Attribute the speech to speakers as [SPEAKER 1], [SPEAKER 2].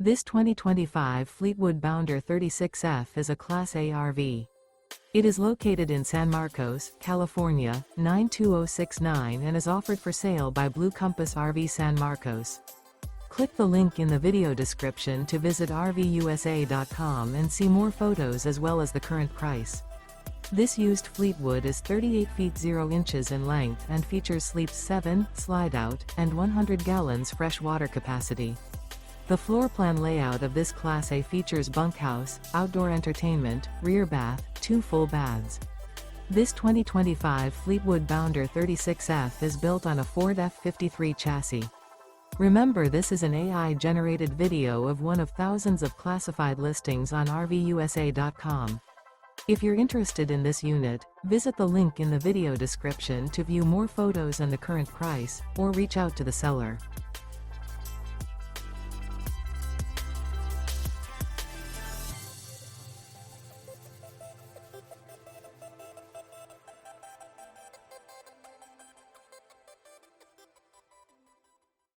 [SPEAKER 1] This 2025 Fleetwood Bounder 36F is a Class A RV. It is located in San Marcos, California, 92069 and is offered for sale by Blue Compass RV San Marcos. Click the link in the video description to visit RVUSA.com and see more photos as well as the current price. This used Fleetwood is 38 feet 0 inches in length and features sleeps 7, slide-out, and 100 gallons fresh water capacity. The floor plan layout of this Class A features bunkhouse, outdoor entertainment, rear bath, 2 full baths. This 2025 Fleetwood Bounder 36F is built on a Ford F-53 chassis. Remember, this is an AI-generated video of one of thousands of classified listings on RVUSA.com. If you're interested in this unit, visit the link in the video description to view more photos and the current price, or reach out to the seller.